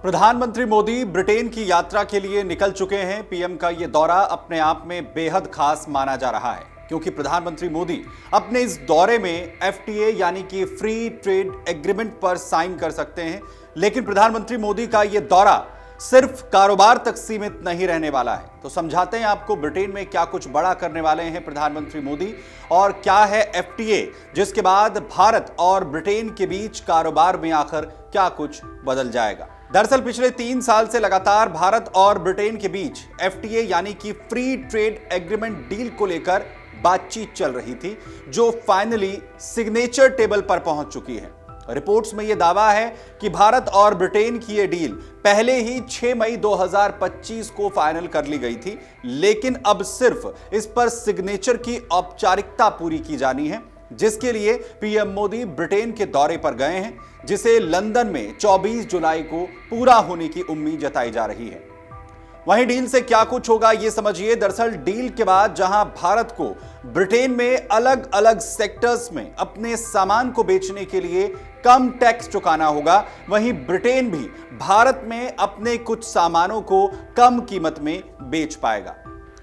प्रधानमंत्री मोदी ब्रिटेन की यात्रा के लिए निकल चुके हैं। पीएम का ये दौरा अपने आप में बेहद खास माना जा रहा है क्योंकि प्रधानमंत्री मोदी अपने इस दौरे में एफटीए यानी कि फ्री ट्रेड एग्रीमेंट पर साइन कर सकते हैं। लेकिन प्रधानमंत्री मोदी का ये दौरा सिर्फ कारोबार तक सीमित नहीं रहने वाला है। तो समझाते हैं आपको ब्रिटेन में क्या कुछ बड़ा करने वाले हैं प्रधानमंत्री मोदी और क्या है एफटीए, जिसके बाद भारत और ब्रिटेन के बीच कारोबार में आखिर क्या कुछ बदल जाएगा। दरअसल पिछले 3 साल से लगातार भारत और ब्रिटेन के बीच एफटीए यानी कि फ्री ट्रेड एग्रीमेंट डील को लेकर बातचीत चल रही थी, जो फाइनली सिग्नेचर टेबल पर पहुंच चुकी है। रिपोर्ट्स में यह दावा है कि भारत और ब्रिटेन की यह डील पहले ही 6 मई 2025 को फाइनल कर ली गई थी, लेकिन अब सिर्फ इस पर सिग्नेचर की औपचारिकता पूरी की जानी है, जिसके लिए पीएम मोदी ब्रिटेन के दौरे पर गए हैं, जिसे लंदन में 24 जुलाई को पूरा होने की उम्मीद जताई जा रही है। वहीं डील से क्या कुछ होगा ये समझिए। दरअसल डील के बाद जहां भारत को ब्रिटेन में अलग अलग सेक्टर्स में अपने सामान को बेचने के लिए कम टैक्स चुकाना होगा, वहीं ब्रिटेन भी भारत में अपने कुछ सामानों को कम कीमत में बेच पाएगा।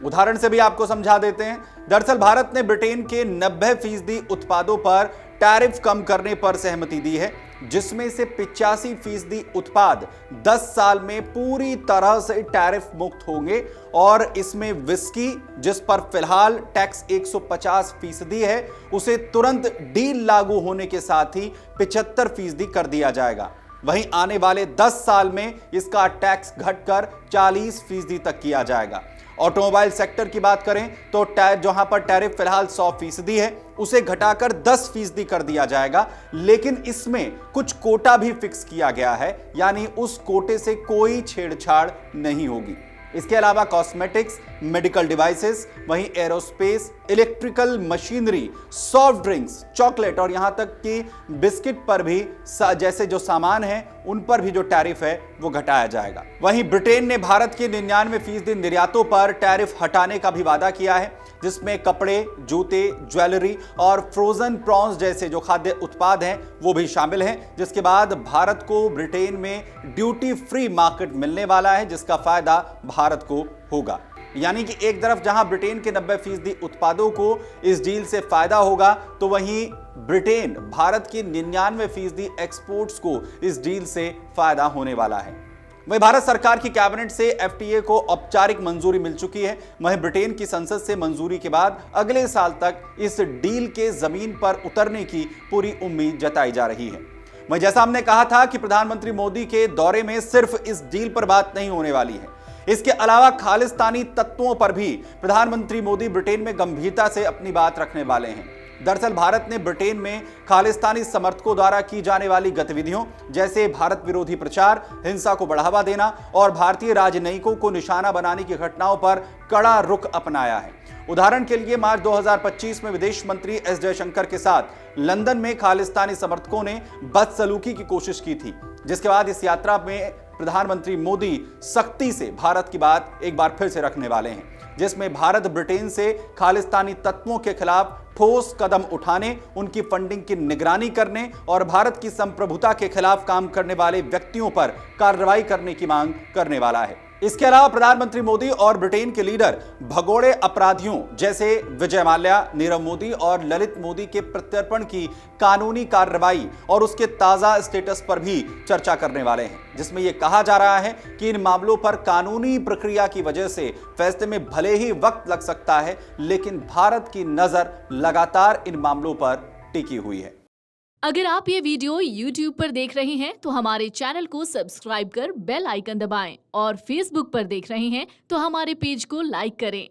उदाहरण से भी आपको समझा देते हैं। दरअसल भारत ने ब्रिटेन के 90% उत्पादों पर टैरिफ कम करने पर सहमति दी है, जिसमें से 85% उत्पाद 10 साल में पूरी तरह से टैरिफ मुक्त होंगे और इसमें विस्की, जिस पर फिलहाल टैक्स 150% है, उसे तुरंत डील लागू होने के साथ ही 75% कर दिया जाएगा। वहीं आने वाले 10 साल में इसका टैक्स घटकर 40% तक किया जाएगा। ऑटोमोबाइल सेक्टर की बात करें तो जहां पर टैरिफ फिलहाल 100% है, उसे घटाकर 10% कर दिया जाएगा, लेकिन इसमें कुछ कोटा भी फिक्स किया गया है, यानी उस कोटे से कोई छेड़छाड़ नहीं होगी। इसके अलावा कॉस्मेटिक्स, मेडिकल डिवाइसेस, वहीं aerospace, electrical machinery, soft drinks, chocolate और यहां तक कि बिस्किट पर भी जैसे जो सामान है उन पर भी जो टैरिफ है वो घटाया जाएगा। वहीं ब्रिटेन ने भारत के 99% निर्यातों पर टैरिफ हटाने का भी वादा किया है, जिसमें कपड़े, जूते, ज्वेलरी और फ्रोजन प्रॉन्स जैसे जो खाद्य उत्पाद हैं वो भी शामिल हैं, जिसके बाद भारत को ब्रिटेन में ड्यूटी फ्री मार्केट मिलने वाला है, जिसका फायदा भारत को होगा। यानी कि एक तरफ जहां ब्रिटेन के 90% उत्पादों को इस डील से फायदा होगा, तो वहीं ब्रिटेन भारत की 99% एक्सपोर्ट्स को इस डील से फायदा होने वाला है। वहीं भारत सरकार की कैबिनेट से एफटीए को औपचारिक मंजूरी मिल चुकी है। वहीं ब्रिटेन की संसद से मंजूरी के बाद अगले साल तक इस डील के जमीन पर उतरने की पूरी उम्मीद जताई जा रही है। वहीं जैसा हमने कहा था कि प्रधानमंत्री मोदी के दौरे में सिर्फ इस डील पर बात नहीं होने वाली है, इसके अलावा खालिस्तानी तत्वों पर भी प्रधानमंत्री मोदी ब्रिटेन में गंभीरता से अपनी बात रखने वाले हैं। दरअसल भारत ने ब्रिटेन में खालिस्तानी समर्थकों द्वारा की जाने वाली गतिविधियों जैसे भारत विरोधी प्रचार, हिंसा को बढ़ावा देना और भारतीय राजनयिकों को निशाना बनाने की घटनाओं पर कड़ा रुख अपनाया है। उदाहरण के लिए मार्च 2025 में विदेश मंत्री एस जयशंकर के साथ लंदन में खालिस्तानी समर्थकों ने बदसलूकी की कोशिश की थी, जिसके बाद इस यात्रा में प्रधानमंत्री मोदी सख्ती से भारत की बात एक बार फिर से रखने वाले हैं, जिसमें भारत ब्रिटेन से खालिस्तानी तत्वों के खिलाफ ठोस कदम उठाने, उनकी फंडिंग की निगरानी करने और भारत की संप्रभुता के खिलाफ काम करने वाले व्यक्तियों पर कार्रवाई करने की मांग करने वाला है। इसके अलावा प्रधानमंत्री मोदी और ब्रिटेन के लीडर भगोड़े अपराधियों जैसे विजय माल्या, नीरव मोदी और ललित मोदी के प्रत्यर्पण की कानूनी कार्रवाई और उसके ताजा स्टेटस पर भी चर्चा करने वाले हैं, जिसमें यह कहा जा रहा है कि इन मामलों पर कानूनी प्रक्रिया की वजह से फैसले में भले ही वक्त लग सकता है, लेकिन भारत की नजर लगातार इन मामलों पर टिकी हुई है। अगर आप ये वीडियो YouTube पर देख रहे हैं तो हमारे चैनल को सब्सक्राइब कर बेल आइकन दबाएं और Facebook पर देख रहे हैं तो हमारे पेज को लाइक करें।